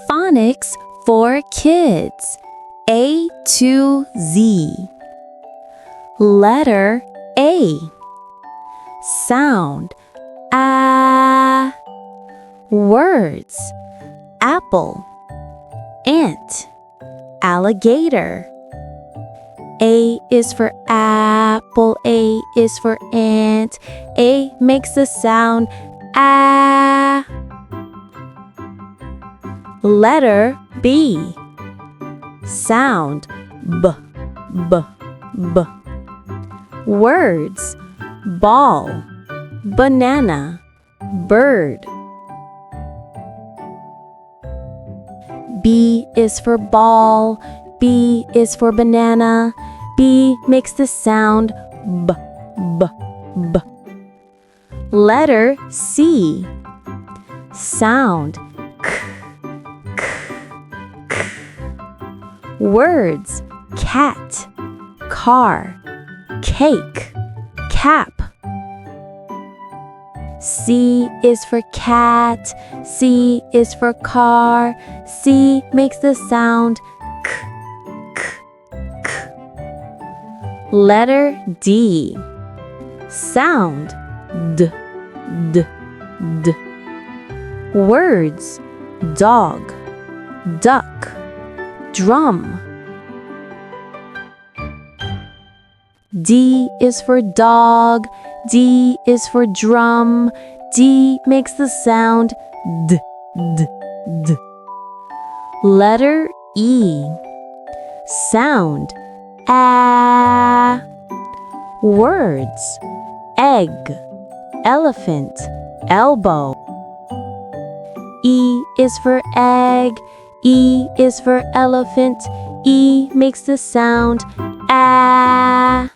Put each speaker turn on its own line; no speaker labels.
Phonics for kids. A to Z. Letter A. Sound A. Words: apple, ant, alligator. A is for apple, A is for ant. A makes the sound A. Letter B. Sound B, B, B. Words: ball, banana, bird. B is for ball, B is for banana. B makes the sound B, B, B. Letter C. Sound K, K, K. Words: cat, car, cake, cap. C is for cat, C is for car. C makes the sound K, K, K. Letter D. Sound D, D, D. Words: dog, duck, drum. D is for dog, D is for drum. D makes the sound D, D, D. Letter E. Sound A. Words: egg, elephant, elbow. E is for egg, E is for elephant. E makes the sound A.